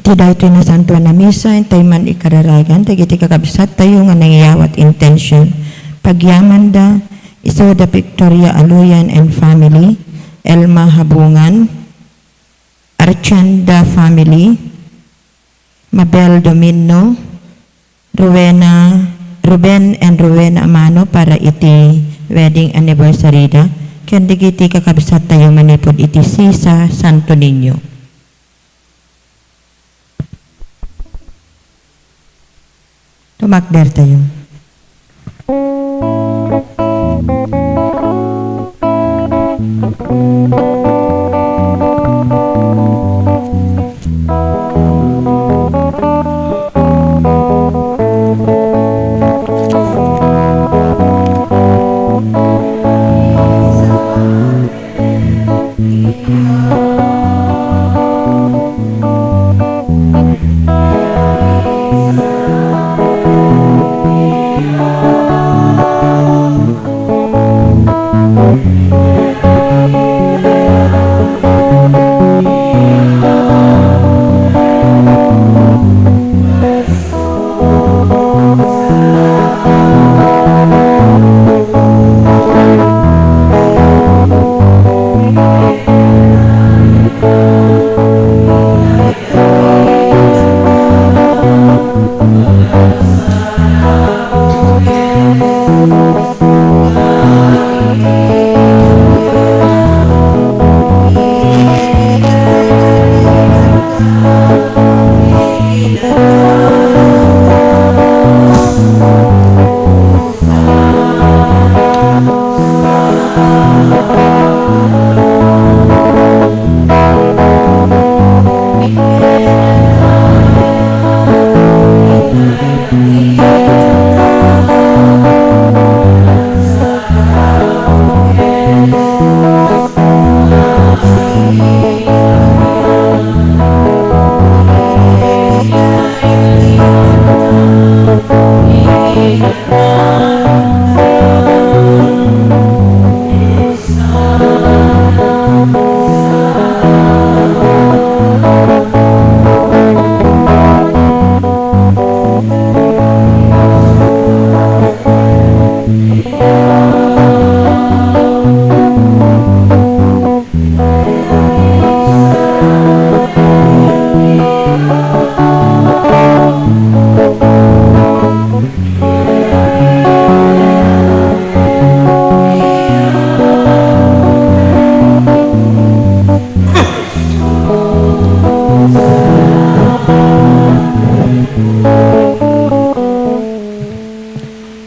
Iti daytoy na santo na misa, intay man ikararagan, tagiti kakabsat tayo nga nangiyawat intention. Pagyaman da, Isoda Victoria Aluyan and family, Elma Habungan, Archanda family, Mabel Domino, Ruben and Rowena Amano para iti wedding anniversary da. Kendigiti kakabsat tayo manipod iti Sisa Santo Niño. Tumakder tayo.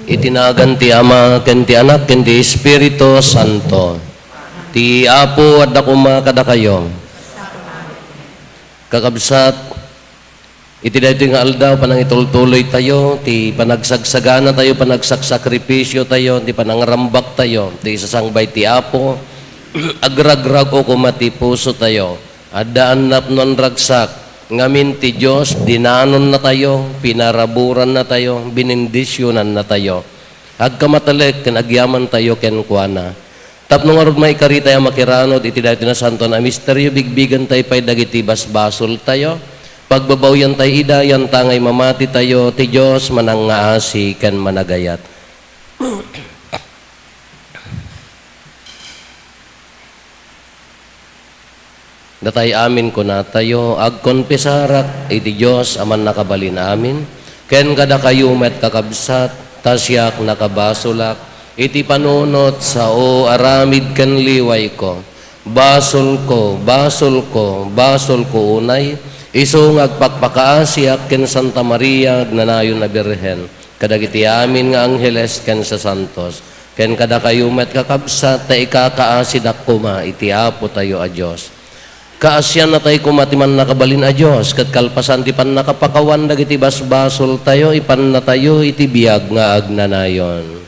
Itinagan ti Ama, ken ti Anak, ken ti Espiritu Santo. Ti Apo at dakuma kada kayo. Kakabsat, iti daytoy nga aldaw, panang itultuloy tayo, ti panagsagsagana tayo, panagsakripisyo tayo, ti panangrambak tayo, ti sasangbay ti Apo, agragrag o kumati puso tayo, adaan napnon ragsak, ngamin ti Diyos, dinanon na tayo, pinaraburan na tayo, binindisyonan na tayo. Agkamatalik, kinagyaman tayo, kenkwana. Tapnong arod may karita yung makiranod, iti dahito na santo na misteryo, bigbigan tayo pa'y dagiti basbasol tayo. Pagbabawyan tayo idayan, tangay mamati tayo, ti Diyos, manang ngaasi, ken managayat. Datay amin ko na tayo, agkonpesarak, iti Diyos, aman nakabalin amin. Ken kada kayo met kakabsat, tasyak nakabasulak, iti panunot sa o aramid ken liway ko. Basol ko, basol ko, basol ko unay, iso ngagpakpakaasyak ken Santa Maria, gnanayon na Birhen. Kadagiti amin nga angheles ken sa santos. Ken kada kayo met kakabsat, ta ikakaasid akkuma, iti Apo tayo a Diyos. Kaasyan na tayo kumatiman nakabalin a Diyos, kat kalpasan ti pan nakapakawan dagiti basbasol tayo, ipan na tayo iti biyag nga agnanayon.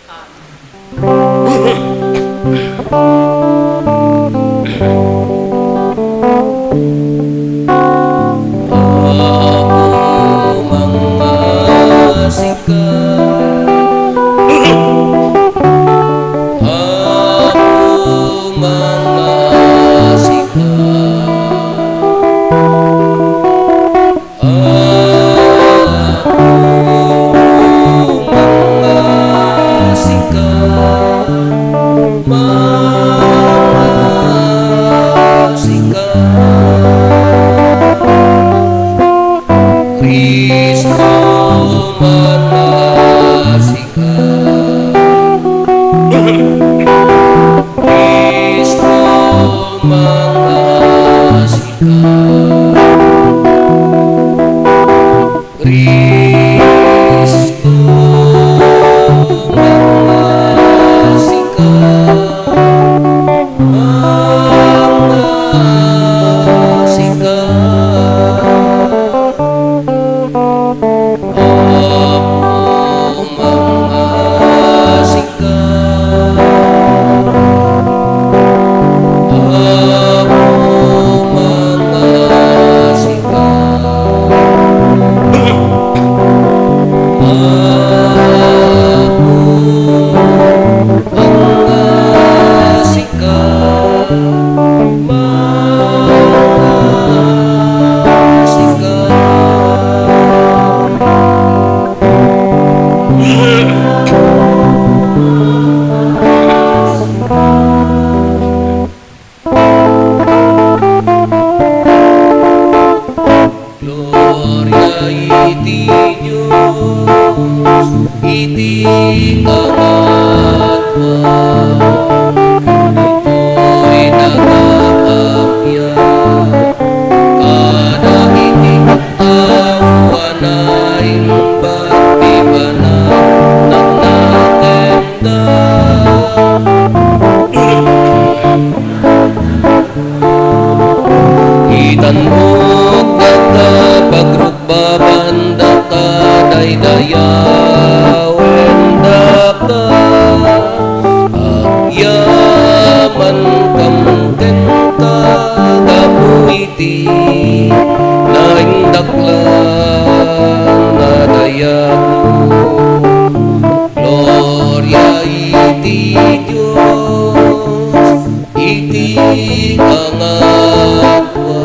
Kristo manasika, Kristo manasika, Kristo manasika, manasika. Gloria iti Diyos, iti kamatwa, ito'y nagkakapya, kada iti katawan ay bati banat nagnatemda. Itanmok nagkapagrugbabanda ka, daydayawen ka, agyaman kamtenta, gapuiti, naindaklan na dayago. Gloria iti Diyos, iti kangatwa.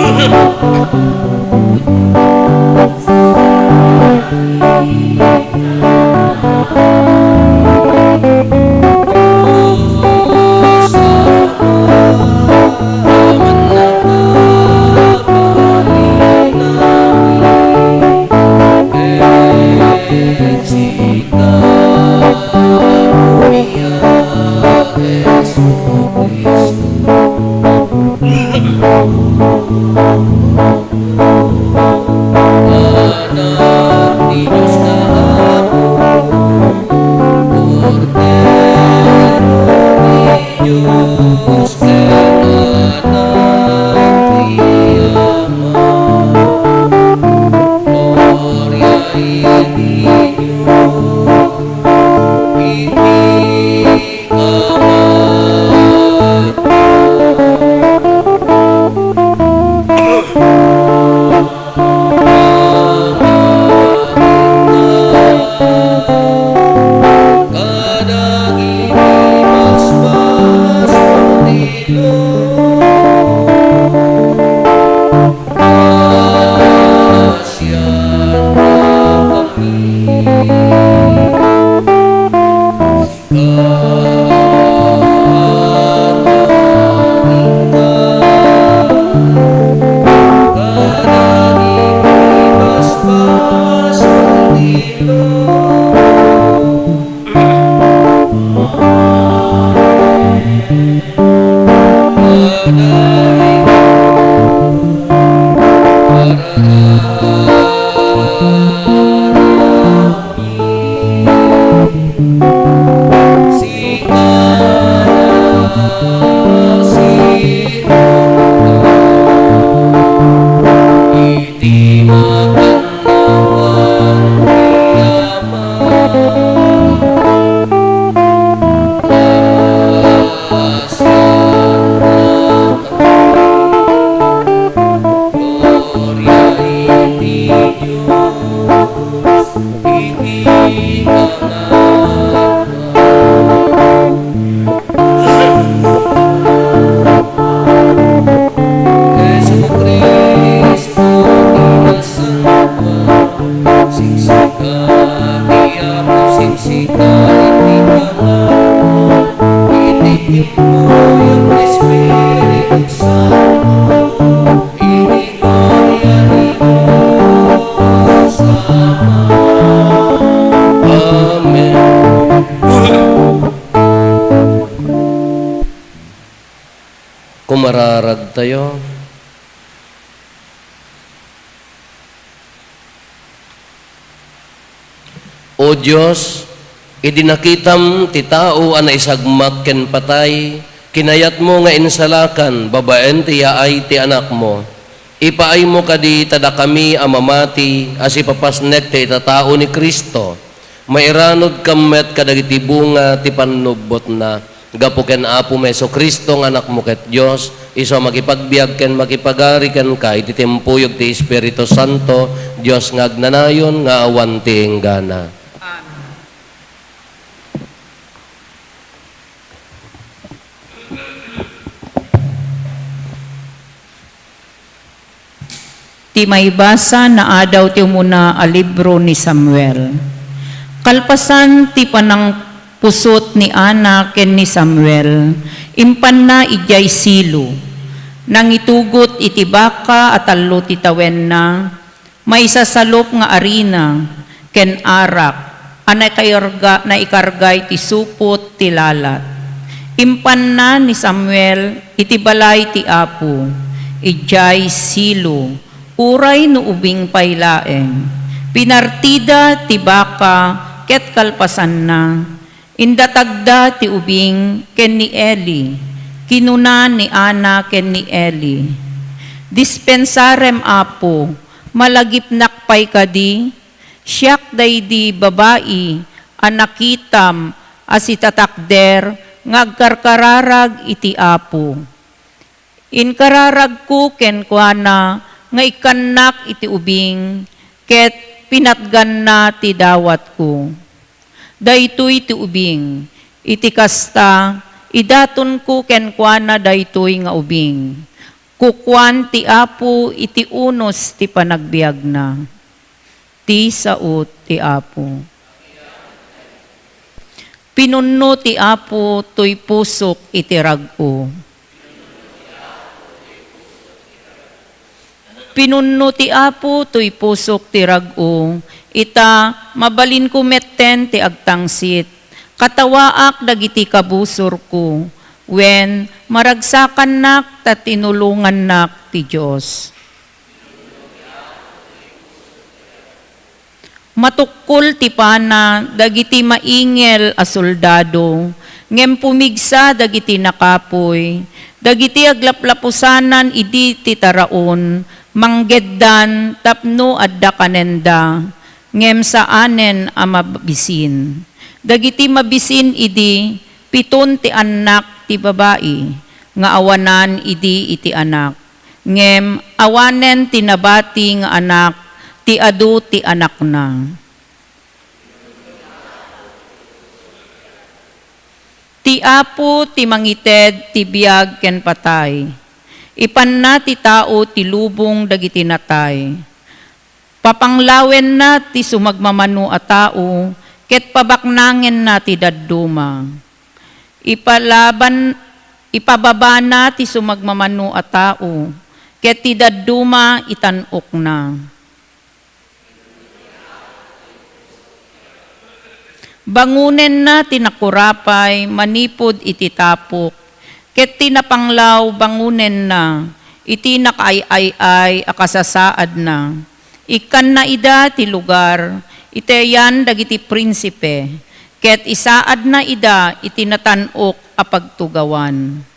Anak ni Diyos na ako, Cordero ni Diyos, kaya anak ni Ama. Gloria iti Diyos, iti Gloria iti mararag tayo. O Diyos, idinakitam ti tao ana isagmak ken patay, kinayat mo nga insalakan, babaen ti yaay ti anak mo. Ipaay mo kadi tada kami amamati, as ipapasnek ti itatao ni Kristo. Mairanod kamet kadagiti bunga ti panubot na, gapo ken Apo Meso Kristo nga anak mo ket Dios, iso makipagbiag ken makipagari ken ka, iti timpuyog ti Espiritu Santo, Dios nga agnanayon nga awan ti enggana. Ti may basa na adaw ti umuna a libro ni Samuel. Kalpasan ti panang pusot ni Ana ken ni Samuel, impan na ijay Silo. Nang itugot iti baka at allo ti tawen na, may sasalop nga arina ken arak, anay kayarga na ikargay ti supot ti lalat. Impan na ni Samuel iti balay ti Apo, ijay Silo, uray no ubing paylaeng. Pinartida ti baka ket kalpasan na. Indatagda ti ubing ken ni Eli. Kinuna ni Ana ken ni Eli. Dispensarem Apo, malagipnak pay kadi. Siyak day di babae, anakitam as itatakder, ngagkarkararag iti Apo. Inkararag ko ken kuana, nga ikanak iti ubing, ket pinatgan na ti dawat ko. Daytoy ti ubing, iti kasta, idaton ko ken kuana daytoy nga ubing. Kukwan ti Apo iti unos ti panagbiag na. Ti saot ti Apo. Pinunno ti Apo toy pusok iti ragko. Pinunno ti Apo to'y pusok ti rag-o, ita mabalin ko metten ti agtangsit, katawaak dagiti kabusor ko, wen maragsakan nak ta tinulungan nak ti Diyos. Matukol ti pana dagiti maingel a soldado, ngem pumigsa dagiti nakapoy, dagiti aglaplapusanan idi ti taraon, manggeddan tapno adda kanenda, ngem saanen a mabisin. Dagiti mabisin idi, piton ti anak ti babae, nga awanan idi iti anak. Ngem awanen ti nabati nga anak, ti adu ti anak na. Ti Apo ti mangited ti biag ken patay. Ipan na ti tao ti lubong dagiti natay. Papanglawen na ti sumagmamano a tao, ket pabaknangen na ti dadduma. Ipababa na ti sumagmamano a tao, ket ti dadduma itanok na. Bangunen na tinakurapay, manipod iti tapok, ket tinapanglaw bangunen na, iti nakaay-ay akasasaad na. Ikan na ida ti lugar, iteyan dagiti prinsipe, ket isaad na ida iti natanok a pagtugawan.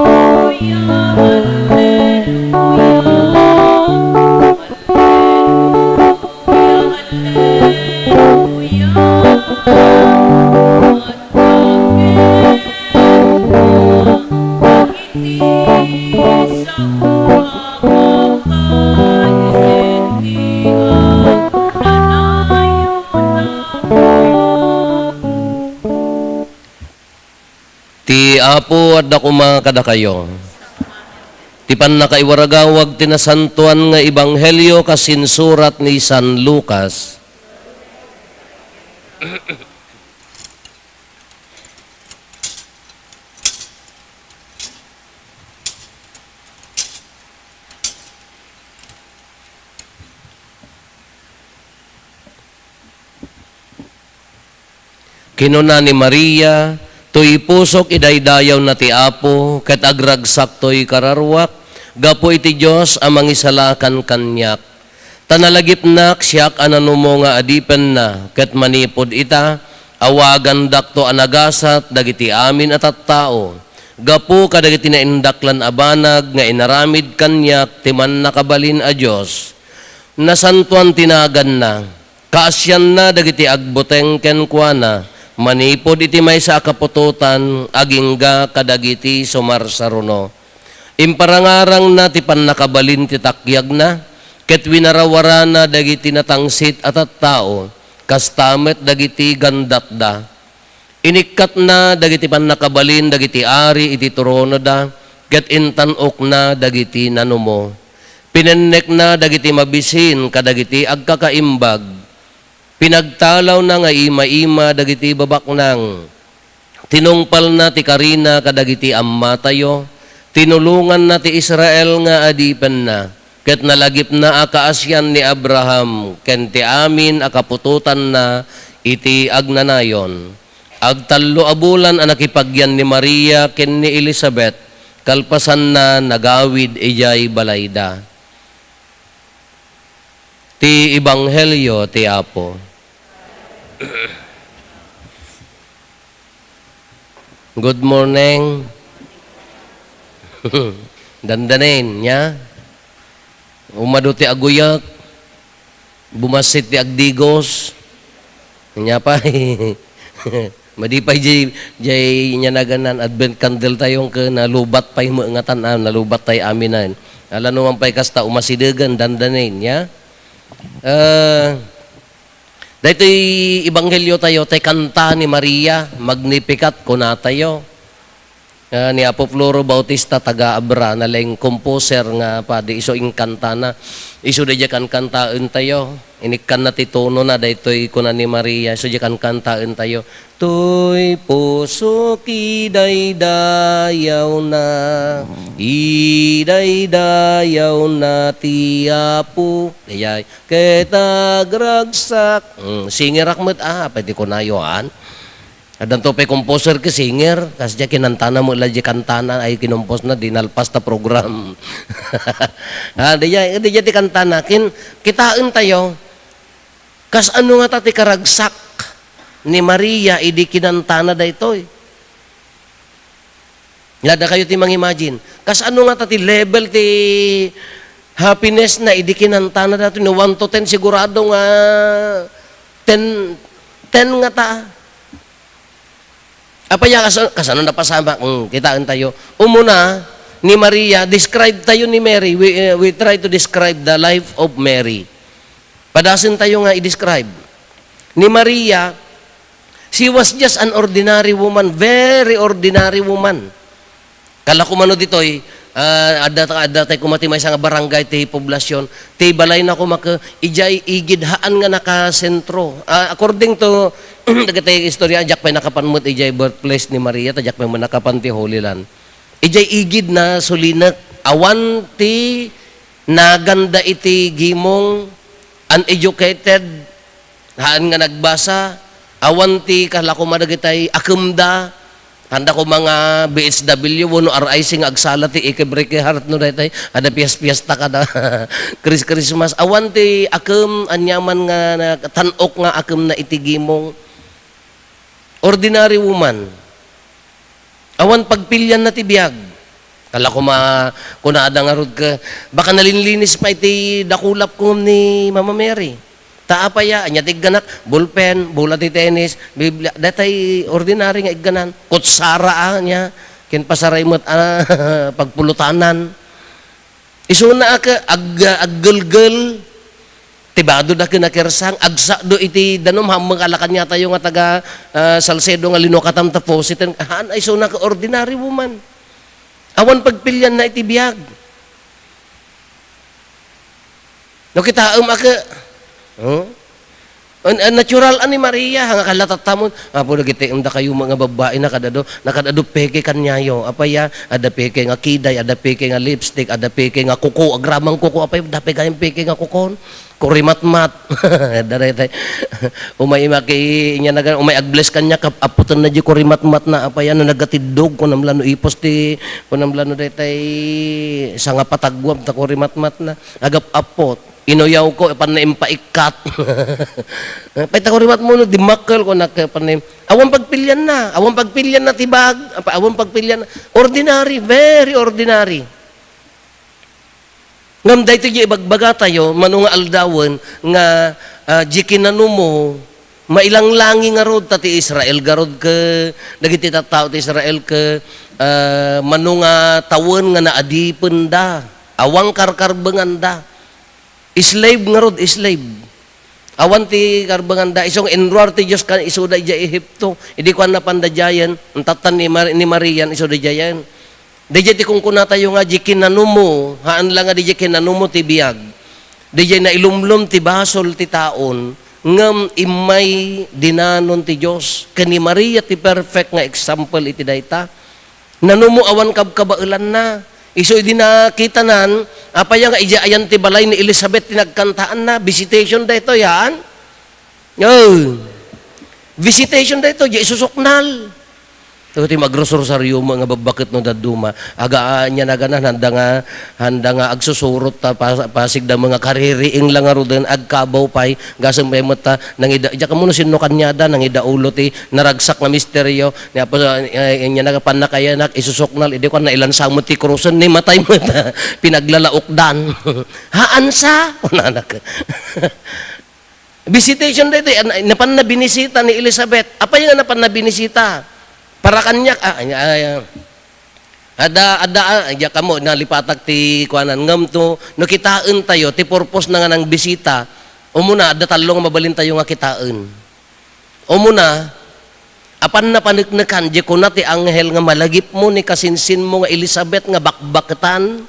Hallelujah, hallelujah. Apo at dakuma kada kayo. Tipan na kaiwaragawag tinasantuan nga ebanghelyo kasinsurat ni San Lucas. Kinuna ni Maria, to'y pusok idaydayaw na ti Apo, ket agragsak to'y kararwak, gapo iti Diyos amang isalakan kanyak. Tanalagipnak siyak ananumo nga adipen na, ket manipod ita, awagan dakto anagasat, dagiti amin at tao. Gapo kadagiti naindaklan abanag, nga inaramid kanyak, timan nakabalin a Diyos. Nasantuan tinagan na, kaasyan na dagiti agbuteng kenkwana, manipod iti may sa kapututan, agingga kadagiti sumarsaruno. Imparangarang na ti pannakabalin ti takyag na, ket winarawara na dagiti natangsit at tao, kastamet dagiti gandatda. Inikat na dagiti pannakabalin, dagiti ari iti turono da, ket intanok na dagiti nanumo. Pinennek na dagiti mabisin, kadagiti agkakaimbag, pinagtalaw na nga ima-ima dagiti babaknang. Tinungpal na ti Karina kadagiti amma tayo. Tinulungan na ti Israel nga adipen na. Ket nalagip na akaasyan ni Abraham. Ken ti amin akapututan na iti agnanayon. Agtallo abulan ang nakipagyan ni Maria ken ni Elizabeth. Kalpasan na nagawid ijay balayda. Ti Ebanghelyo ti Apo. Good morning. Dandanin niya. Umado ti aguyak. Bumasit ti agdigos. Nya pa. Madipay jay nya naganan advent candle tayong ke nalubat pay mo ngatan nalubat tay aminan. Ala numan pay kasta umasidegan dandanin niya. Dahito'y Ebanghelyo tayo, tay kanta ni Maria, Magnificat kuna tayo. Ni Apo Floro Bautista, taga-Abra, nalang composer nga pa, di iso ing kanta na. Iso di kan kantaan tayo. Inikan na titono na, dahito'y kuna ni Maria, iso di kan kantaan tayo. To'y puso idaydayaw na, idaydayaw na ti Apo. Kaya, ketagragsak. Singerak mo't, pwede ko na yohan. Adan to pay composer ke singer, kasi dya kinantana mo ila dya kantana, ay kinumpos na, dinalpas na program. Di dya ti kantana, kitaan tayo, kas ano nga tati karagsak ni Maria, idi kinantana da ito'y. Lada kayo ti mang-imagine, kas ano nga tati level ti happiness na idi kinantana da ito, 1 to 10 sigurado nga 10 nga ta. Apaya kasano napasama, kitaan tayo. Umuna, ni Maria, describe tayo ni Mary. We try to describe the life of Mary. Padasin tayo nga i-describe. Ni Maria, she was just an ordinary woman, very ordinary woman. Kala ko mano dito'y, ada tayo kumatimay sa nga barangay, ti poblasyon, ti balay na kumaka, ijay igidhaan nga nakasentro. According to, dagatay istorya, ajak pa'y nakapanmut, ijay birthplace ni Maria, tajak pa'y manakapan ti Holy Land. Ijay igid na sulinak, awan ti naganda iti gimong uneducated, haan nga nagbasa, awan ti kalakumadagitay akumda, handa ko mga BHW, wano RIC nga agsala ti ikebreke heart no daytay, ada piyas-piyasta ka na Christmas. Awan ti akum anyaman nga tanok nga akum na itigimong ordinary woman. Awan pagpilyan na ti biyag. Kala ko kunada nga rod ka, baka nalinlinis pa iti dakulap ko ni Mama Mary. Taapaya, anya tigganak, bullpen, bola ti tennis, biblia, datay ordinary nga igganan, kutsara niya, kinpasaray mo't pagpulutanan. Isuna ka, aggel-gel, Tibado na kinakirsang, agsa do iti danom hamang alakan niya tayo nga taga Salcedo nga linukatam tapos itin, haan ay so na ordinary woman. Awan pagpilyan na iti biyag. No kita aka, natural ani Maria hanga kalatatamon apo dagiti unda kayo mga babae nakadado peke kanyayo apaya ada peke nga kiday ada peke nga lipstick ada peke nga kuko agramang kuko apay dape kayong peke nga kukon kurimatmat daray umay maki nya naga umay agbless kanya kap aputan na di kurimatmat na apaya no nagatidog kun namlano ipos ti kun namlano daytay sanga patagwam ta kurimatmat na agap apot inoyaw ko, panaim paikat. Paita ko rimat mo, di makal ko panaim. Awang pagpilyan na tibag, awang pagpilyan na. Ordinary, very ordinary. Ngam dahito di ibagbaga tayo, manunga aldawan, nga jikinano mo, mailang langi nga rod, tati Israel, garod ka, nagiti tatao ti Israel ka, manunga tawon nga naadipen da, awang karkarbengan da. Slave nga rod, slave. Awan ti karbangan da, isong enroar ti Diyos kan isuda ija Ehipto. Hindi ko na pandajayan, ang tatan ni Marian isuda jayan. Dija ti kung kuna tayo nga, di kinanumo, haan lang nga di kinanumo ti biyag. Dija na ilumlum ti basol ti taon, ngam imay dinanon ti Diyos. Kani Maria ti perfect nga example iti dayta. Nanumo awan kabkabailan na. Iso di nakita nan, apa yang ayan ti balay ni Elizabeth tinagkantaan na, visitation da ito, yan. Oh, visitation da ito, di isusuknal. Ito ti magrosaryo mga babakit no daduma, agaan niya na ganan, handa nga agsusurot ta, pasig da mga kaririing lang nga roden, agkabaw pay, gasang may mata, nangida, diya ka muna sino kanyada, nangida ulo ti, naragsak na misteryo, niya po, niya nagapan na kaya nak, isusuknal, hindi ko na ilansang mo ti krusen, ni matay mata, pinaglalaokdan. Haan sa? Unanak. Visitation dito, napan na binisita ni Elizabeth. Apa yung napan na binisita? Para kanyak, ada kamo nalipatak ti kuanan ngam to no kitaan tayo ti purpose na nga ng bisita. Umuna ada talong mabalin tayo nga kitaan. Umuna apan na paniknekan di ko na ti anghel nga malagip mo ni kasinsin mo nga Elizabeth nga bakbaketan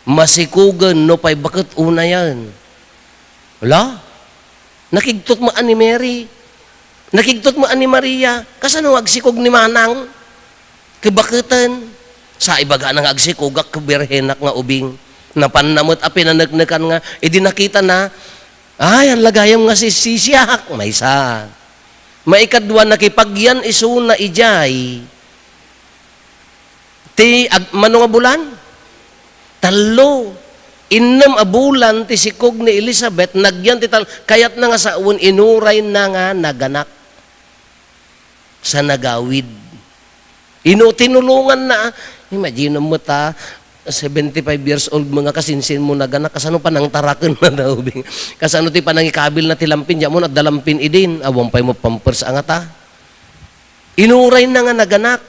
masikugan no pay bakit una yan. Wala? Nakigtot mo ani Mary. Nakigtot mo ani Maria, kasano agsikog ni Manang? Kebaketan. Sa ibaga nang agsikogak keberhenak nga ubing. Napanamot api nanagnakan nga, edi nakita na, ay, ang lagayam nga sisyak. May isa. Maikadwa nakipagyan iso na ijay. Mano nga bulan? Talo. Inam abulan ti sikog ni Elizabeth, nagyan ti kayat na nga sa uwan, inuray na nga naganak sa nagawid. Tinulungan na, imagine mo ta, 75 years old mga kasinsin mo naganak, kasano pa nang tarakan na daw, kasano ti pa nang ikabil na tilampin, diyan mo na dalampin idin, awang pa'y mo pampers ang ata. Inuray na nga naganak.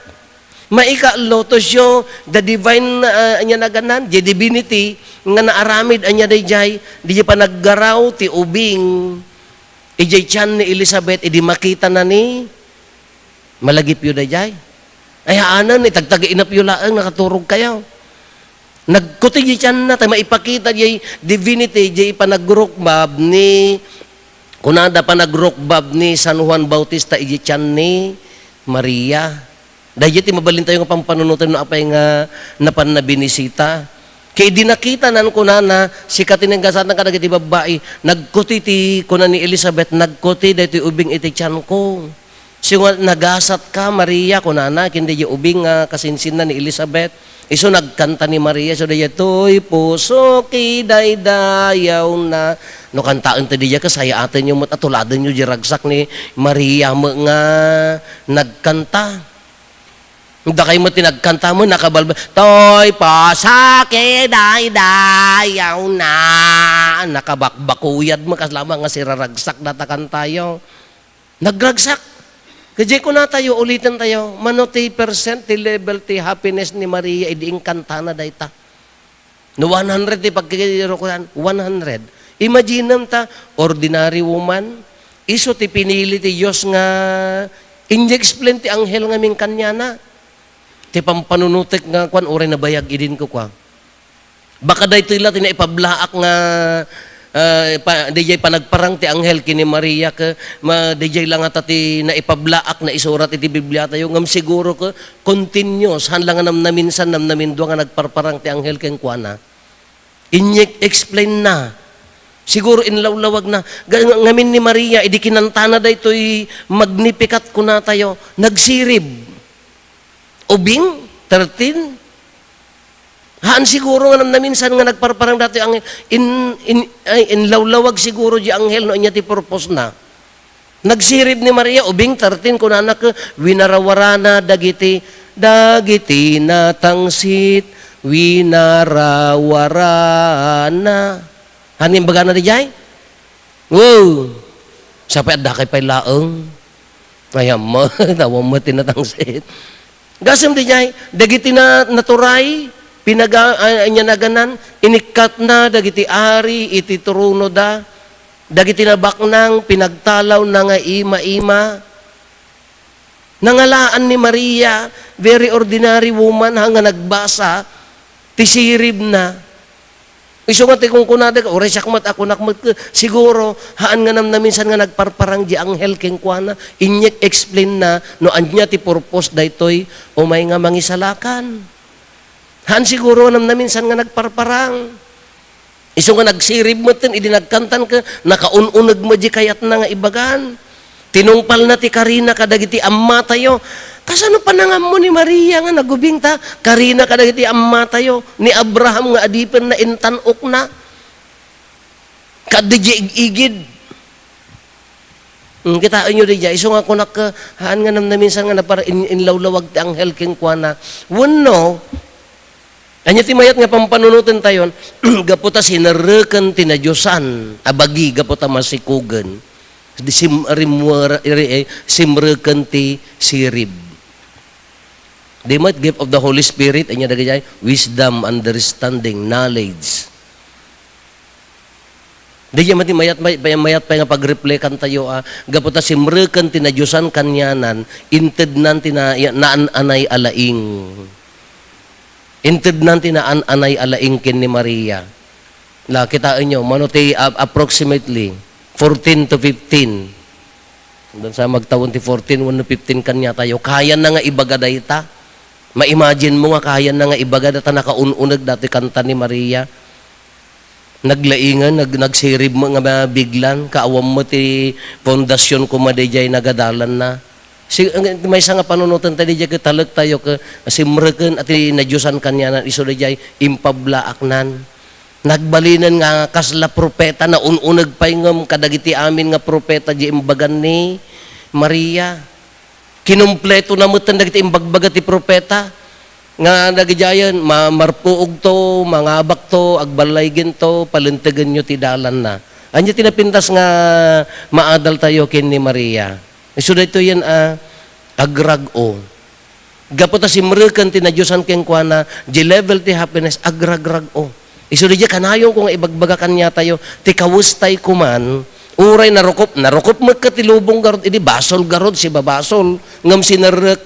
Maika-lotos yo, the divine anya naganan, the divinity, nga naaramid anya dayjay, di pa naggaraw ti ubing, ijay tiyan ni Elizabeth, idi makita na ni, malagip yun dayjay. Ay haanan, itagtag-inap yun laang, nakaturog kayo. Nagkuti tiyan na, tayo maipakita jay divinity, jay pa nagrukbab ni, kunada pa nagrukbab ni San Juan Bautista, ijay tiyan ni Maria. Dahil iti mabalin tayo nga pampanunutan no apay nga napan na binisita. Kaya di nakita nan ko na si katinanggasan ng kadagiti babae, nagkuti ti kunan ni Elizabeth, nagkuti dahil iti ubing iti tiyan ko. Siya nagasat ka, Maria, kunana, hindi yung ubing kasinsin na ni Elizabeth. Iso nagkanta ni Maria, so dahil to'y puso kidaydayaw na. No kantaan ta diya kasaya atin yung matuladan yung jiragsak ni Maria mga nagkanta. Hindi kayo mo tinagkanta mo, nakabalba, to'y pasake, day-dayaw na. Nakabakbakuyad mo, kasama nga siraragsak datakan tayo. Nagragsak. Kaya ko na tayo, ulitin tayo, mano ti percent, ti level, ti happiness ni Maria, idiing kanta na dayta. No 100, ti pagkikiro ko yan, 100. Imagine ta, ordinary woman, iso ti pinili ti Diyos nga inje-explain ti anghel nga ming kanyana. Ti pampanunutek nga kwan, oray na bayag idin ko kwa. Baka dahito ila tinapablaak nga DJ panagparang ti anghel kini Maria ka DJ lang ata ti naipablaak na isurat iti Biblia tayo ngam siguro ka continuous hanlang nam naminsan nam namindwa nga nagparparang ti anghel ken kuana inyek explain na siguro inlawlawag na ngamin ni Maria idi kinantana daytoy magnificat kuna tayo nagsirib ubing 13 haan siguro nga naminsan nga nagparparang dati ang inlawlawag siguro di anghel no inya ti purpose na. Nagsirib ni Maria ubing 13 kun anak winarawarana dagiti natangsit winarawarana. Hanim baga na di jay? Wow! Sapay adda kay pay laeng. Ayam mo, tawag mo tinatangsit. Gasam di jay, dagiti na naturay naganan, inikat na, dagiti ari, iti turuno da, dagiti nabaknang, pinagtalaw na nga ima-ima. Nangalaan ni Maria, very ordinary woman, hanga nagbasa, tisirib na. Iso nga kung kunada ka, oray sakmat ako nakmat ka, siguro, haan nga naminsan nga nagparparang di anghel keng kuana, inyek explain na, no anya ti purpose daytoy, o may nga mangisalakan. Han siguro naminsan nga nagparparang. Iso nga nagsirib mo tin, idinagkantan ka, nakaununag mo di kayat na nga ibagan. Tinungpal na ti Karina kadagiti amma tayo. Kasano panangam mo ni Maria nga nagubing ta? Karina kadagiti amma tayo. Ni Abraham nga adipen na intanok na. Kadiji igid. Kita inyo di dya. Iso nga kunak ka, haan nga naminsan nga napara inlawlawag ti anghel king kuana. Wano, anya ti mayat nga pampanunutin tayon, gaputa sinareken tinadyosan, abagi gaputa masikugan, simreken ti sirib. They might give of the Holy Spirit, anya dagay wisdom, understanding, knowledge. Di mati mayat pa nga pagreflekan tayo, gaputa simreken tinadyosan kanyanan, inted nan naan anay alaing. Inted nanti na anay alaingkin ni Maria. La kitaan nyo, manuti approximately 14 to 15. Doon sa magtawon ti 14, 1 to 15 kanya tayo. Kaya na nga ibaga dayta. Ma-imagine mo nga kaya na nga ibaga data nakaununag dati kanta ni Maria. Naglaingan, nagsirib mo nga biglan, kaawam mo ti pondasyon ko madejay nagadalan na. May isa nga panunutan tayo diya katalak tayo ka simreken at nadyusan kanya na iso diya impablaaknan. Nagbalinan nga kasla propeta na ununag paingam kadagiti amin nga propeta di imbagan ni Maria. Kinumpleto na mutan dagiti imbagbaga ti propeta nga nagjayan marpuog to, mangabak to, agbalaygen to, palintegan nyo ti dalan na. Anya tinapintas nga maadal tayo kin ni Maria. So dito yan agrag-o. Gaputa simrekan tinadyosan keng kuana, di level ti happiness, agrag-rag-o. Iso di kanayong kung ibagbaga kanya tayo, ti kawustay kuman, uray narukop mo ka ti lubong garod, idi basol garod, si babasol, ngam sinarek,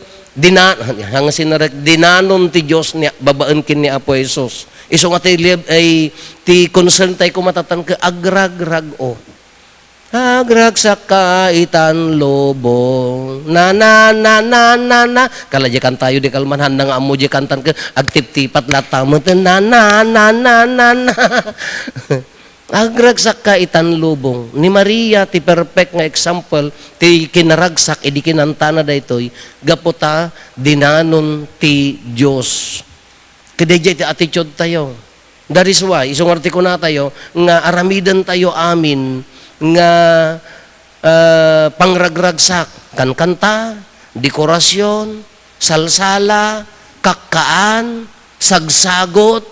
dinanon ti Diyos niya, babaan kin ni Apo Jesus. Iso nga ti concern tayo kumatatan ka, agrag-rag-o. Agragsak kaitan lobong na kalajkan tayo di kalmanhan nang amo di kantan ke agtip-tipat latamo na agragsak kaitan lobong ni Maria ti perfect nga example ti kinaragsak idi kinantana daytoy gaputa dinanon ti Dios kedejay ti attitude tayo. That is why isong artiko na tayo nga aramidan tayo amin nga pangragragsak kan kanta, dekorasyon, salsala, kakkaan, sagsagot,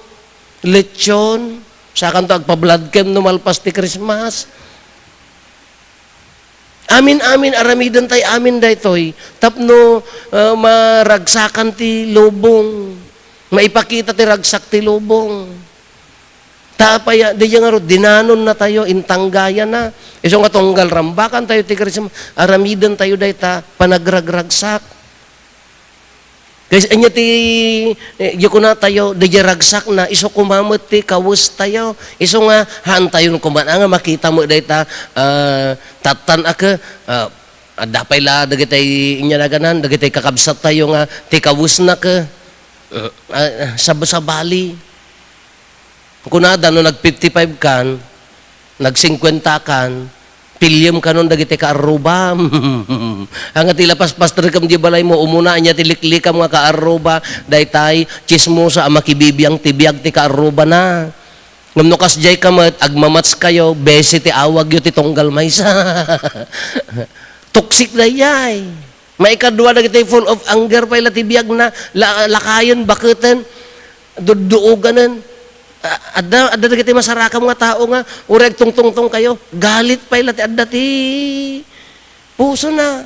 lechon, sa kanto agpa-blood cam numalpas ti Christmas. Amin aramidan tayo amin daytoy tapno maragsakan ti lubong, maipakita ti ragsak ti lubong. Tapaya, di nga ro, dinanon na tayo, intanggayan na. Iso nga tonggal rambakan tayo, tikarisam, aramidan tayo dayta, panagragragsak. Kasi anya ti, yuko na tayo, di ragsak na, iso kumamot ti, kawus tayo. Iso nga, haan tayo nung kumana nga, makita mo dayta, tatan aka, dapay la, dagitay inya na ganan, dagitay kakabsat tayo nga, ti kawus na ka, sa bali. Kunada, no nag-55 kan, nag-50 kan, pilyam ka nun dagiti ka-aruba. Ang atila pastor kam di balay mo, umuna niya tiliklikam nga ka-aruba, daytay, chismosa, makibibiyang tibiyag ti ka-aruba na. Ngam no kasjay kamat, agmamats kayo, besi ti awag yu ti tonggal maysa. Toxic na yay. May kadwa dagiti full of anger pa ila tibiyag na, lakayan, bakutan, duduoganan. Adda dagiti masarakam nga tao nga ureg tungtungtong kayo galit pa ila ti adda ti puso na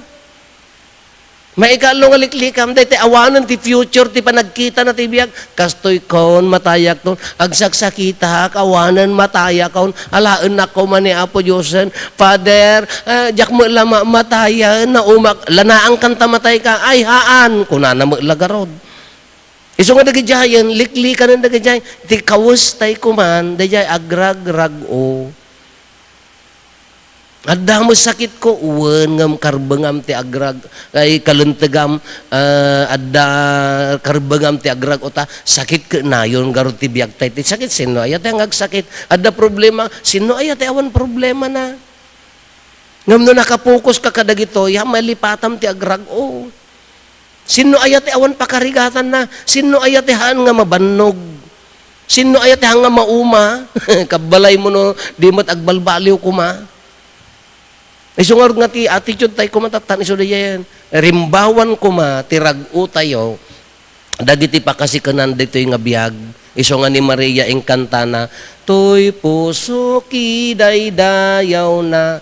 maikalo nga liklikam dayta awanan ti future ti panagkita na ti biag kastoy kon matayak ton agsaksakita kawanan matayak kon alaan nako man ni Apo Diyosen Father jak mo lama matayan na umak lanaang kanta matay ka ay haan kunana mo lagarod. Iso nga dagidyayan, liklikan ng dagidyayan, ti kawus tay kuman, dagidyayan agrag-rag o. Adda mo sakit ko, uwan ngam karbangam ti agrag, ay kaluntegam, adda karbangam ti agrag o ta, sakit ka na yun, garo ti biag tay, ti sakit, sino ayat ang agsakit, adda problema, sino ayat awan problema na. Ngam no nakapokus ka kadagito, ya malipatam ti agrag o. Sino ayate awan pakarigatan na? Sino ayate haan nga mabannog? Sino ayate haan nga mauma? Kabalay mo no, di mat agbalbaliw kuma. Isungar nga ti attitude tayo kumatatan, iso da yan. Rimbawan kuma, tirag-u tayo, dagiti pa kasi kanan dito yung biyag. Iso nga ni Maria Encantana, to'y puso kiday dayaw na,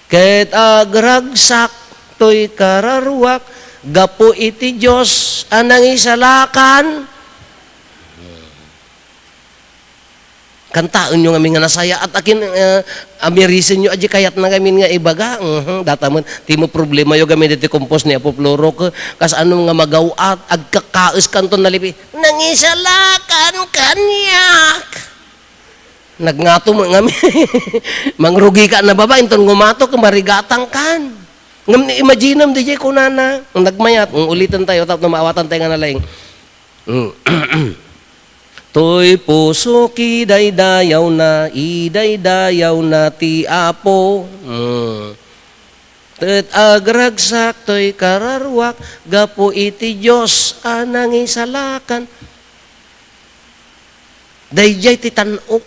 ket agragsak, to'y kararwak, gapo iti Diyos anang isalakan. Kantaan nyo nga nasaya at akin amirisin nyo aji kayat na kami nga ibaga. Datamon, ti mo problema yo kami dito kompos ni Apo Floro ko kas ano nga magawat agkakaes kanton nalipi nang isalakan kanyak. Nagngato mo ngami mangrugi ka na baba inton ngumato kamarigatang kan. Ngam ni imaginam di jay kunana ang nagmayat ang ulitan tayo tapos maawatan tayo nga nalaing to'y puso kiday dayaw na iday dayaw na ti Apo tet agragsak to'y kararwak gapo iti Diyos anang isalakan dayjay ti tanok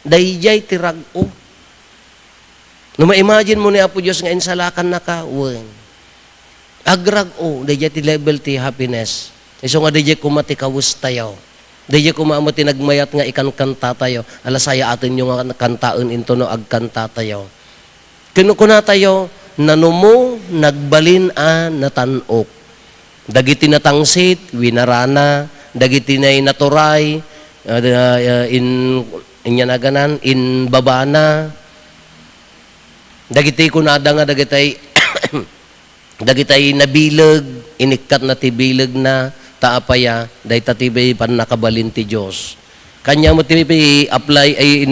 dayjay ti rag-o. No ma-imagine mo ni Apo Diyos nga insalakan na ka, wen. Agrag o, dayjay ti level ti happiness. Iso nga dayjay kumati kawus tayo. Dayjay kumamati nagmayat nga ikan-kanta tayo. Alasaya atin yung nga kantaon into no agkanta tayo. Kinukuna tayo, nanumo, nagbalin na tanok. Dagiti natangsit, winarana, dagiti na'y naturay, inyanaganan, in babana, dagitay kunada nga dagitay dagitay nabilag inikat na tibilag na taapaya day tatibay pan nakabalin ti Dios kanya mo ti apply ay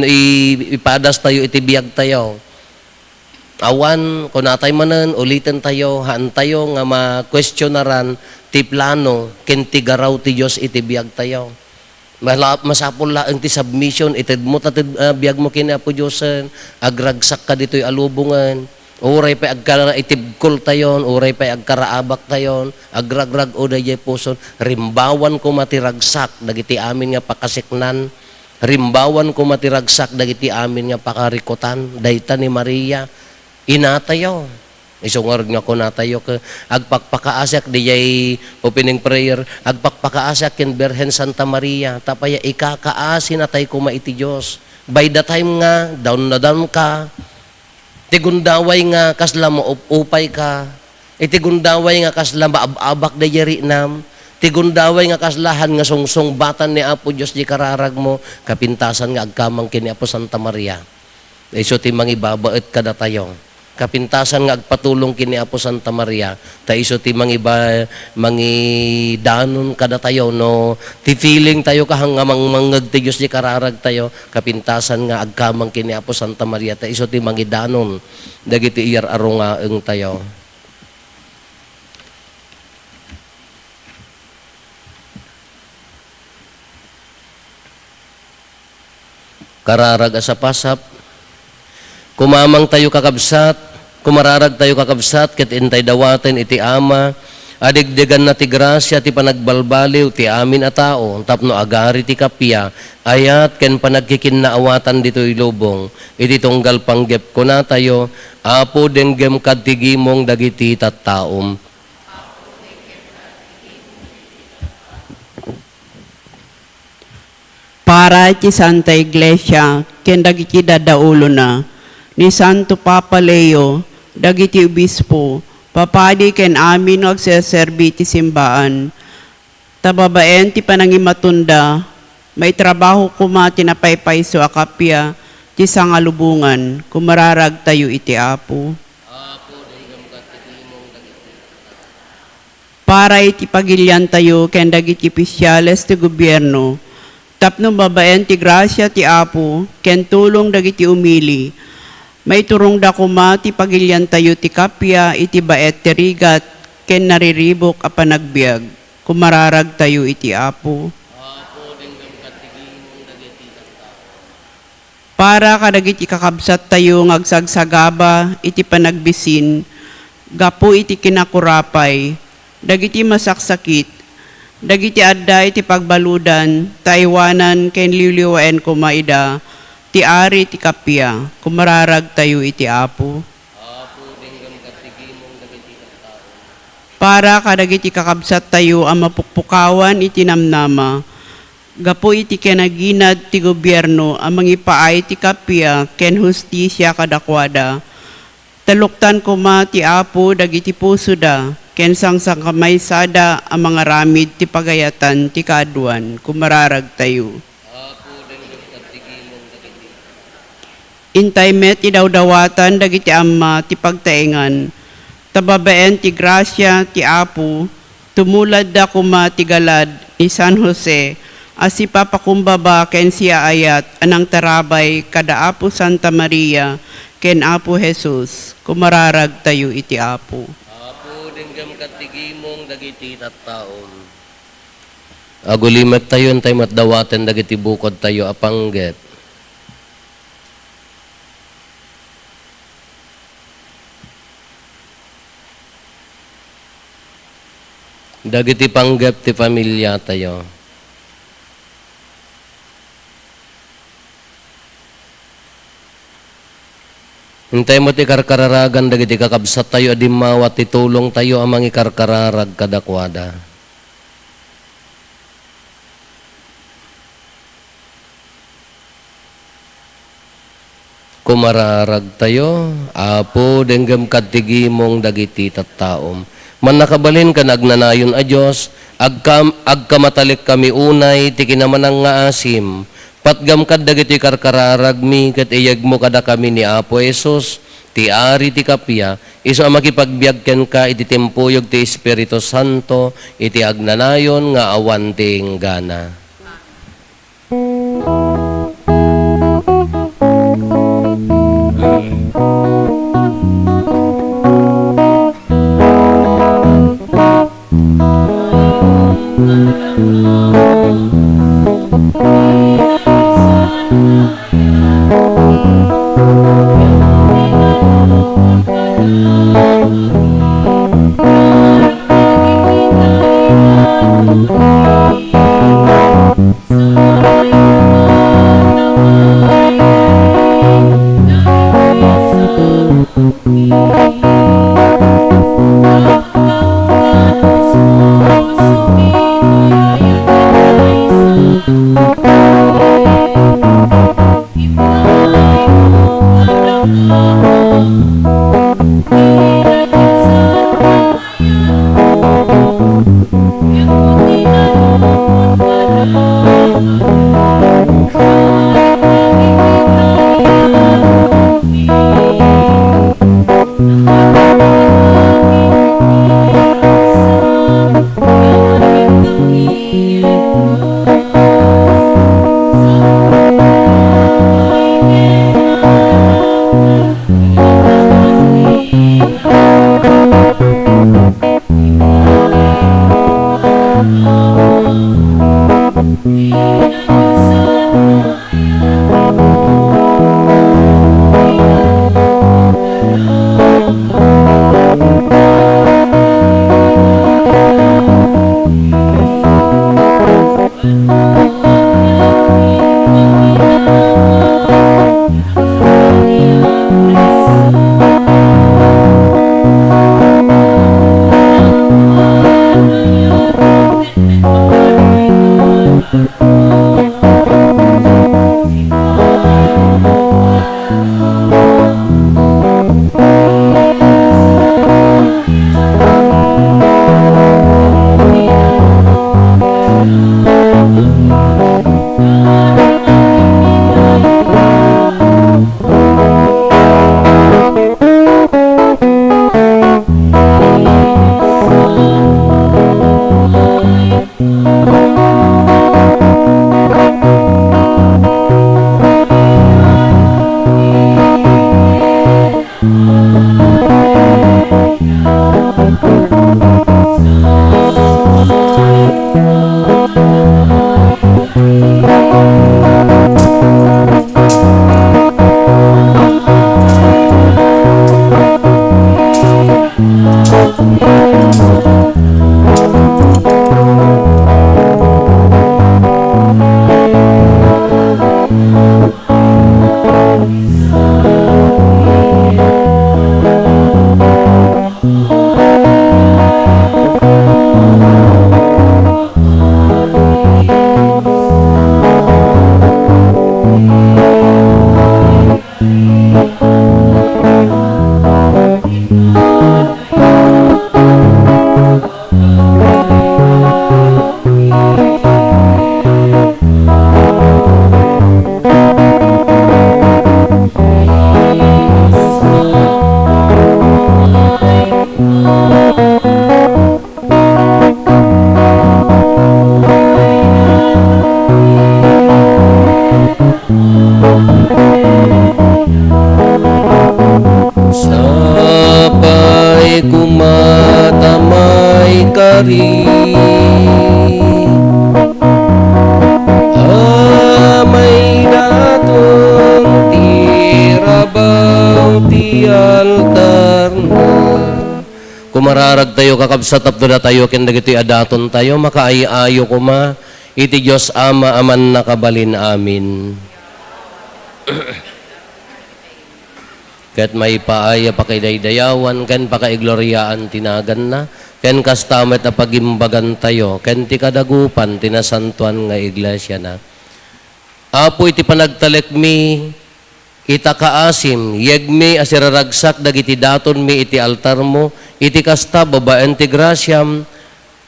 ipadas tayo itibiyag tayo awan kunatay manen ulitin tayo haan tayo nga ma-questionaran ti plano ken ti garaw ti Dios itibiyag tayo. Masapol laang ti submission, ited mo tatid biyag mo kini Apo Diyosen, agragsak ka dito'y alubungan, uray pa agkara itibkol tayon, uray pa agkaraabak tayon, agragrag o dayjay puson, rimbawan ko matiragsak, dagiti amin nga pakasiknan, rimbawan ko matiragsak, dagiti amin nga pakarikutan, dayta ni Maria, inatayo. Isungar nga ko natayo ka agpakpakaasak dijay opening prayer agpakpakaasak ken Birhen Santa Maria tapaya ikakaasi na tay kuma iti Dios by the time nga down na down ka tigundaway nga kasla mo upay ka itigundaway nga kasla maababak dayari nam Tigundaway nga kaslahan nga sungsong-batan ni Apo Diyos di kararag mo, kapintasan nga agkamang kini Apo Santa Maria. Iso ti mangibabaet kada tayo. Kapintasan nga agpatulong kini Apo Santa Maria, ta iso ti mangidanon kada tayo, no? Ti feeling tayo kahang nga mangmangag ti Diyos di kararag tayo, kapintasan nga agkamang kini Apo Santa Maria, ta iso ti mangidanon, dagiti iyar arungaeng tayo. Kararag sa pasap, kumamang tayo kakabsat, kumararag tayo kakabsat, ket intay dawaten iti ama, adigdegan na ti grasya, ti panagbalbaliw, ti amin a tao, tapno agari ti kapya, ayat ken panagkikinnaawatan dito ilubong, iti tunggal panggep ko na tayo, Apo denggem kadtigimong dagiti tattaom. Para ti Santa Iglesia, ken dagiti dadaulo na, ni Santo Papa Leo, dagiti obispo, papadi ken amin agseserbi ti simbaan. Tababaen ti panangimatunda, may trabaho kuma tinapaypayso akapya, ti sangalubungan, kumararag tayo iti Apo. Para iti pagilyan tayo ken dagiti opisyales ti gobyerno, tapno babaen ti grasya ti Apo, ken tulong dagiti umili, may turong da kuma ti pagilyan tayo ti kapya, iti baet ti rigat, ken nariribok a panagbiag, kumararag tayo iti Apo. Para kadagiti kakabsat tayo ngagsagsagaba, iti panagbisin, gapu iti kinakurapay, dagiti masaksakit, dagiti adda iti pagbaludan, taiwanan ken liwliwaen kumaida, ti ari ti kapya, kumararag tayo iti Apo. Para kadagiti kakabsat tayo ang mapukpukawan iti namnama, gapo iti kenaginad ti gobyerno ang mangipaay ti kapya ken hustisya kadakwada. Taluktan kuma ti Apo dagiti puso da, ken sangsang kamaysada ang mga ramid ti pagayatan ti kaadwan, kumararag tayo. Intay met idawdawatan dagiti amma ti pagtaengan, tababaen ti grasya ti Apo, tumulad da kuma ti galad ni San Jose, as ipapakumbaba ken siya ayat anang tarabay kada Apo Santa Maria, ken Apo Jesus, kumararag tayo iti Apo. Apo denggem kadtigimong dagiti tattaom. Agulimet tayo entay matdawaten dagiti bukod tayo apanggep. Dagiti panggep ti pamilya tayo. Hintay mo ti karkararagan dagiti kakabsat tayo adimawat ti tulong tayo amang ikarkararag kadakwada. Kumararag tayo, Apo denggem kadtigimong dagiti tattaom. Man nakabalin ka nagnanayon a Diyos, agkamatalik kami unay, ti kinamanang nga asim, patgam kad dagiti karkararag mi, kat iyag mo kada kami ni Apo Jesus, ti ari ti kapya, iso ang makipagbiag ken ka, iti tempuyog ti Espiritu Santo, iti agnanayon nga awan ting gana. Yung Sabay kumatamay kari Amay datong tirabaw ti altar na Kumararag tayo kakabsat tapdo na tayo ken dagiti adaton tayo makaayayo kuma iti Dios Ama aman nakabalin amin Ket may paaya pakidaydayawan, ken pakaigloryaan tinagan na, ken kastamet na pagimbagan tayo, ken ti kadagupan, tinasantuan nga iglesia na. Apo iti panagtalek mi, ita kaasim, yegmi asiraragsak, dagiti daton mi iti altar mo, iti kasta babaen ti grasyam,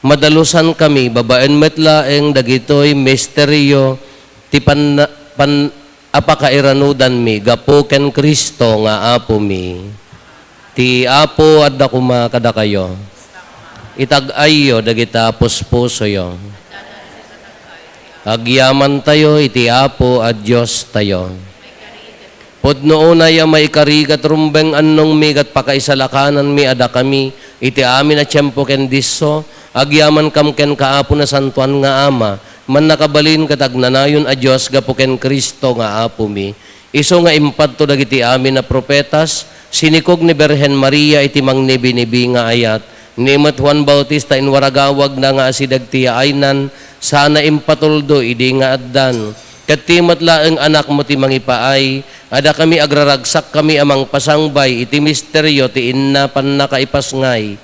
madalusan kami, babaen metlaeng, dagitoy misteryo, ti apakairanudan mi, gapo ken Kristo nga apo mi. Ti apo adda kuma kada kayo. Itag-ayo dagita puspuso yo. Agyaman tayo, iti apo at Diyos tayo. Pudno unay may karigat rumbeng annong mi gat pakaisalakanan mi ada kami, iti amin a tiyempo ken disso, agyaman kam ken kaapo na santuan nga ama, man nakabalin katagnanayon a Diyos gapo ken Kristo nga apo mi. Iso nga impadto dagiti amin na propetas, sinikog ni Berhen Maria iti mangnibi-nibi nga ayat, ni Juan Bautista inwaragawag na nga asidag tiya aynan, sana impatuldo idi nga addan. Ket timat laeng anak mo ti mangipaay, ada kami agraragsak kami amang pasangbay, iti misteryo ti inna pan nakaipasngay.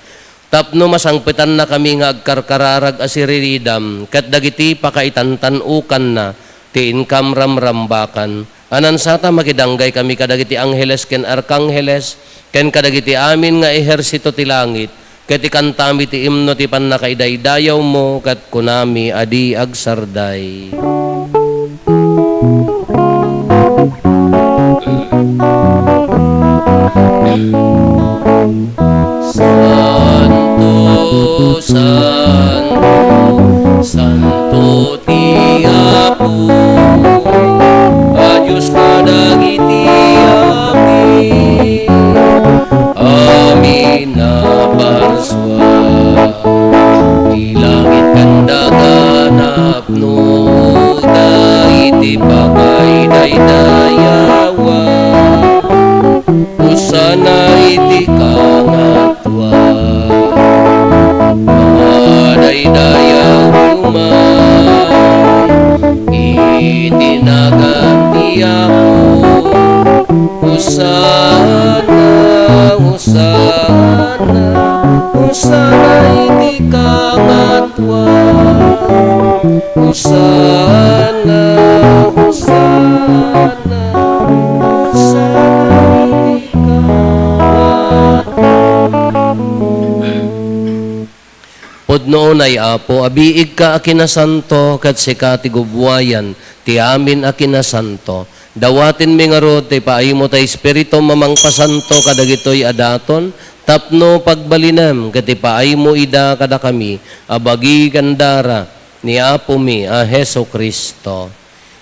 Tapno masangpitan na kami nga agkarkararag asiridam, ket dagiti pakaitantanukan na, ti inkam ramrambakan. Anan sata makidanggay kami kadagiti angheles ken arkangheles, ken kadagiti amin nga ehersito ti langit, ket ikantami ti imno ti pannakaidaydayaw mo, ket kunami adi agsarday. Santo, Santo, Santo ti Apo, a Diyos na dagiti amin, amin na parswa, di langit kandaganap no, dahiti pakaiday-dayawa, usana iti kangatwa. Daydayaw man, itinaganti ako, usana, usana, usana iti kangatwa, usana, usana, usana iti kangatwa. Pudno ay apo, abiig ka akinasanto, kat sika ti gubwayan, ti amin akinasanto. Dawatin mi nga ro, ti paaymo tay espiritu mamang pasanto, kadagitoy adaton, tapno pagbalinam, kat ti paaymo ida kada kami, abagi kandara, ni apo mi, a Heso Kristo.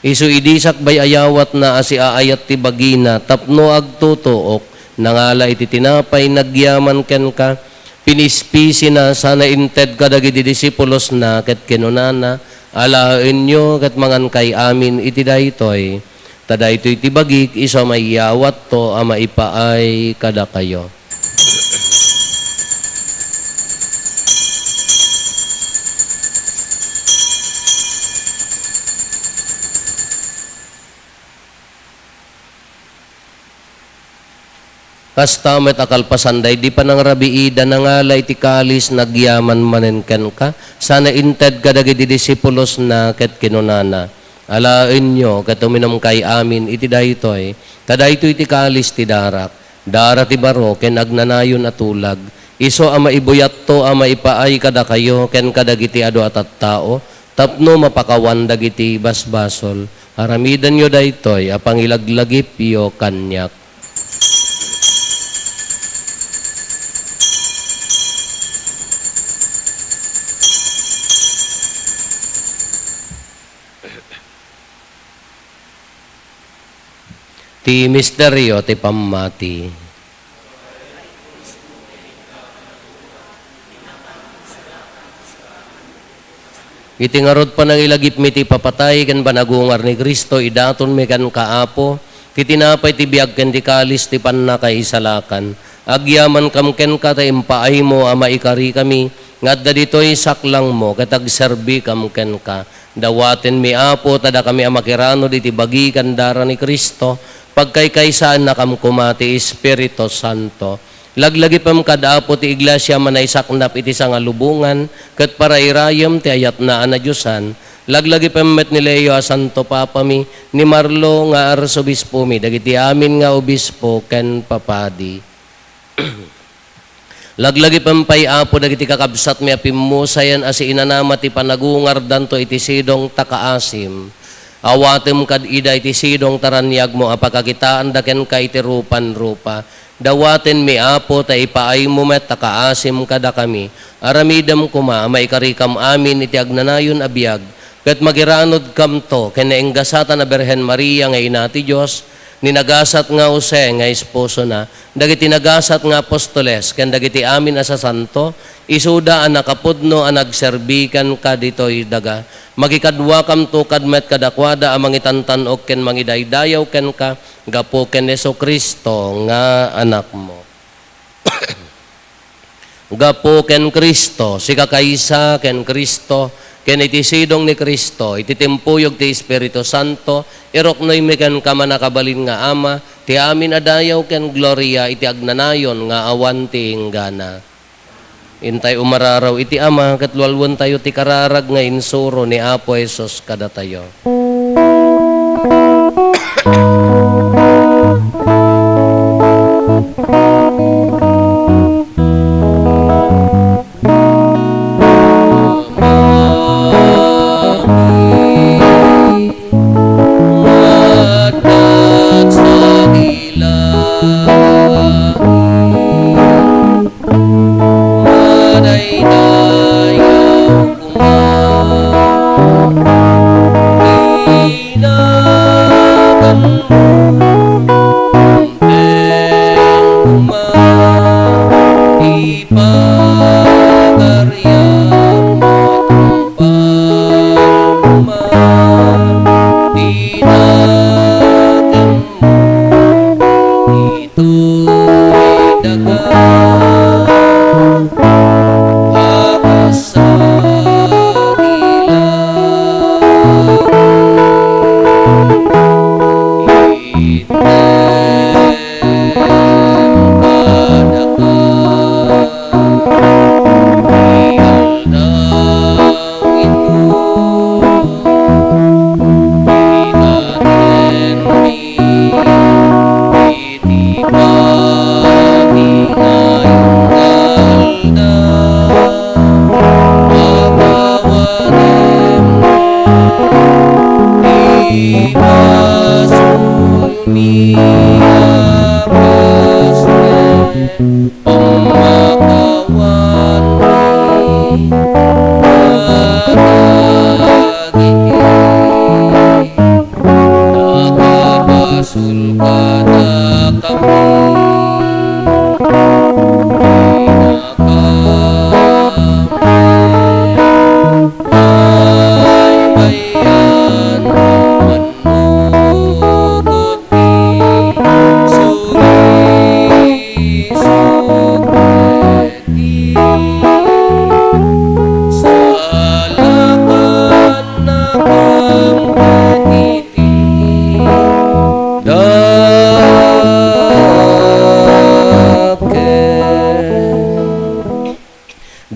Isu idisak bay ayawat na asi aayat ti bagina, tapno agtutuok, nangala iti tinapay, nagyaman ken ka, pinispisi na sana inted kadagiti disipulos na ket kinunana alaen nyo ket mangan kay amin iti daytoy tadaytoy ti bagik iso maiyawat to a maipaay kada kayo. Kastamet akalpasanday, di pa nang rabiida na ngalay ti kalis nagyaman manenken ka, sana inted kadagiti disipulos na ket kinunana. Alaen nyo, ket uminom kay amin iti daytoy, Kadaytoy ti kalis ti darak, dara ti baro, ken agnanayon atulag. Iso ama ibuyat to, ama ipaay kada kayo, ken kadagiti ado at tao, tapno mapakawan dagiti basbasol. Haramidan nyo daytoy, apang ilaglagip yo kanyak. Ti misteryo ti pammati. Iti ngarod pa nang ilagip mi ti papatay ken banagungar ni Kristo idaton mi kan kaapo ti tinapay ti biag ken ti kalis ti pannakaisalakan. Agyaman kam ken ka ta impaay mo ama ikari kami ngadda ditoy saklang mo katag serbi kam ken ka. Dawaten mi apo tada kami amakirano diti bagi kandara ni Kristo. Pagkaykaysaan na kam kumati Espiritu Santo. Laglagi pam kadapo ti iglesia manay saknap iti sangalubungan ket para irayem ti ayat na Diyosan. Laglagi pam met ni Leo a Santo Papa mi ni Marlo nga arsobispo mi dagiti amin nga obispo ken papadi. Laglagi pam pay apo dagiti kakabsat mi apimusayan asi inanama ti panagungar danto iti sidong takaasim. Awatem kad ida iti sidong taranyag mo apakakitaan daken ka iti rupan-rupa. Dawaten mi apo ta ipaay mo met takaasim kada kami. Aramidam kuma maikarikam amin iti agnanayon abiyag. Ket magiranod kam to ken naenggasatan na Berhen Maria nga ina ti Dios ni nagasat nga Jose nga esposo na dagiti nagasat nga apostoles ken dagiti amin asa santo isuda an nakapudno an nagserbikan ka ditoy daga. Magikadwa kam to kadmet kadakwada amang itantanok ken mangidaydayaw ken ka gapo ken Jesu-Kristo nga anak mo. Gapo ken Kristo, si kakaysa ken Kristo, ken iti sidong ni Kristo, iti timpuyog ti Espiritu Santo, iroknoy mi ken ka manakabalin nga ama, ti amin adayaw ken gloria iti agnanayon nga awan ti inggana. Intay umararaw iti ama, katlualwan tayo ti kararag nga insuro ni Apo Jesus kada tayo.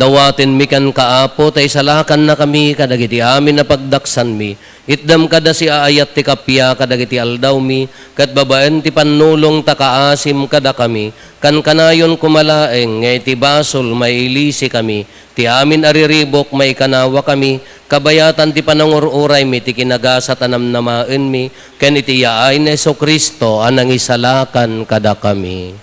Dawaten mi kan kaapo tay salakan na kami kadagiti amin na pagdaksan mi Itdam kada si aayat ti kapya kadagiti aldaw mi, kat babaen ti panulong takaasim kada kami, kan kanayon kumalaeng, ngay ti basol mailisi kami, ti amin ariribok may kanawa kami, kabayatan ti panangururay mi, ti kinagasa tanamnamaen mi, ken iti yaay ni Hesus Kristo anang isalakan kada kami.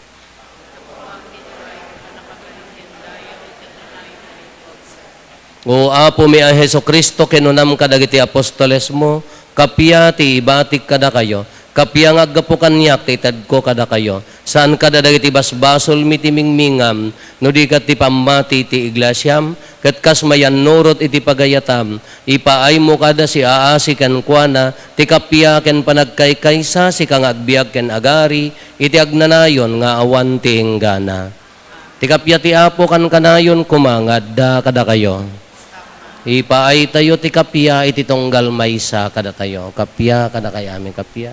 O Apo mi ang Hesus Kristo, kinunam kadagiti apostoles mo, kapya ti ibatik kada kayo, kapya nga aggapukan niyak ti itadko kada kayo, saan kada dagiti basbasol mi ti mingmingam, no di kat ti pamati ti iglesyam, kat kas mayan nurot iti pagayatam, ipaay mo kada si aasi ken kuana, ti kapya ken panagkaykaysa si kang agbiag ken agari, iti agnanayon nga awan ti inggana. Ti kapya ti Apo kan kanayon kumangad da kada kayo. Ipaay tayo ti kapya iti tunggal maysa kada tayo. Kapya kada kay amin kapya.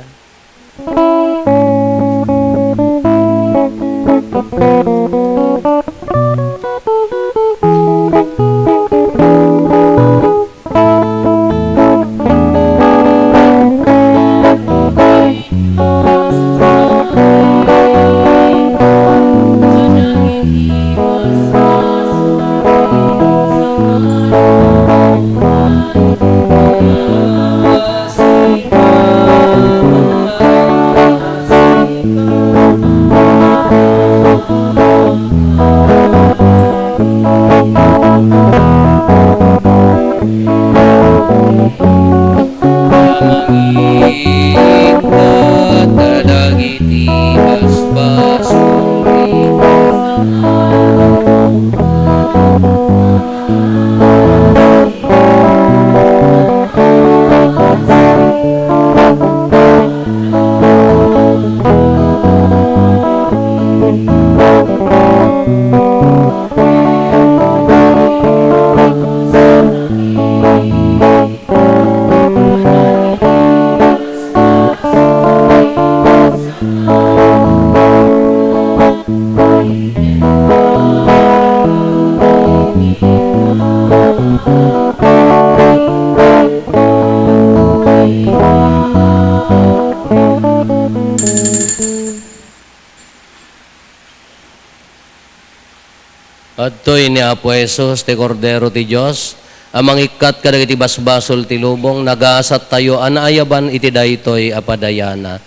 Adtoy ni Apo Hesus, ti Kordero ti Diyos, amang ikat kadagiti basbasol ti lubong, nagaasat tayo, anaayaban iti daytoy apadayana.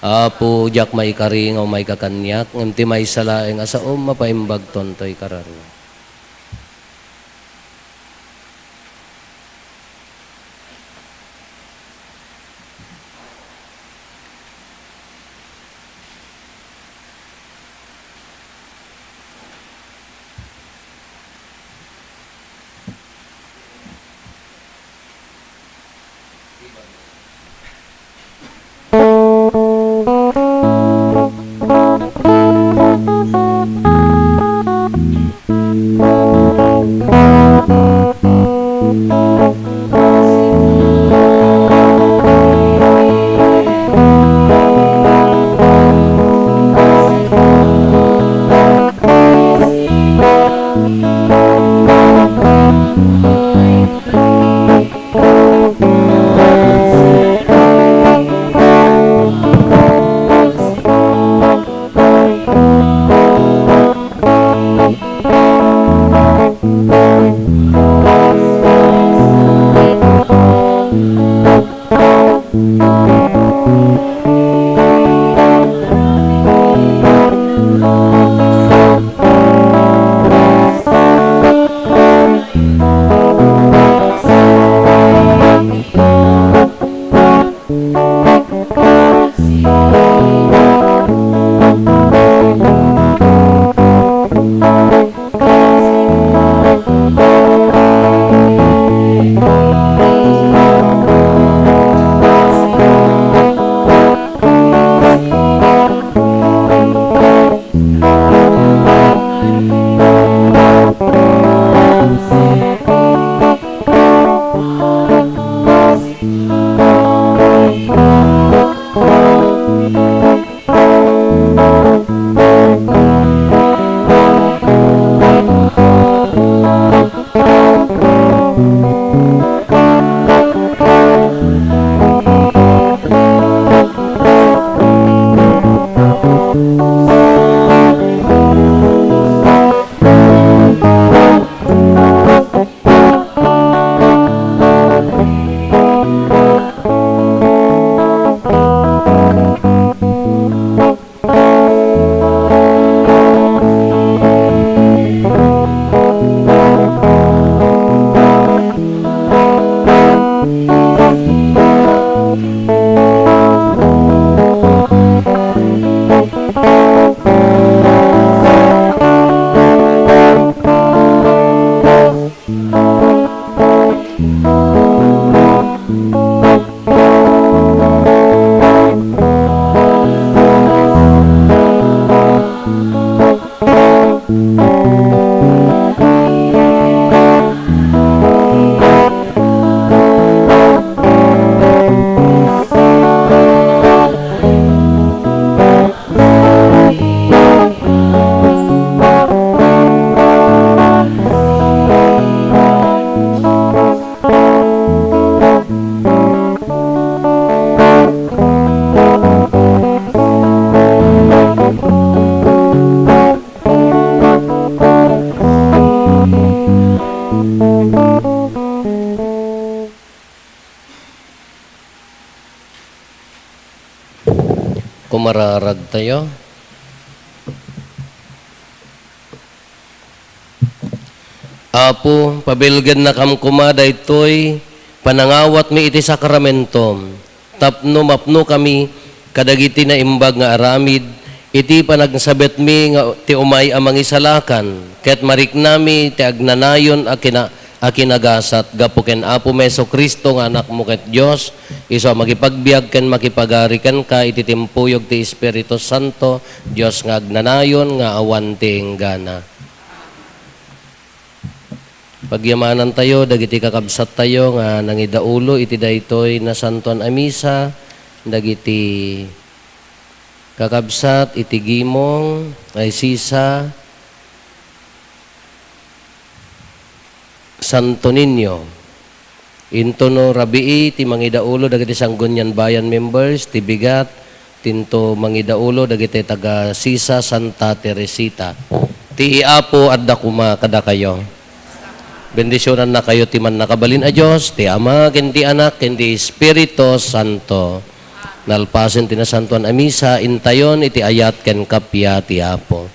Apo, jak may karing o may kakanyak, ngam ti may salaeng asaom mapaimbag tontoy kararo. Kumararag tayo. Apo, pabilgan na kam kumada ito'y panangawat mi iti sakramentom. Tapno mapno kami kadagiti na imbag nga aramid, iti panagsabet mi nga ti umay amang isalakan, ket marik nami ti agnanayon akinagasat gapo ken Apo Meso Kristo nga anak mo ket Dios, iso magipagbiag ken makipagarikan ka iti timpuyog ti Espiritu Santo, Dios nga agnanayon nga awan ti enggana. Pagyamanan tayo, dagiti kakabsat tayo nga nangidaulo iti daytoy na santon a misa, dagiti kakabsat iti gimong ay sisa Santo Niño. Into no rabii ti mangidaulo dagiti Sangguniang Bayan members, ti bigat tinto mangidaulo dagiti taga sisa Santa Teresita. Ti Apo adda kuma kada kayo. Bendisyonan na kayo ti man nakabalin a Dios, ti Ama ken ti Anak ken ti Espiritu Santo. Nalpasen ti nasantuan a misa, intayon iti ayat ken kapya ti Apo.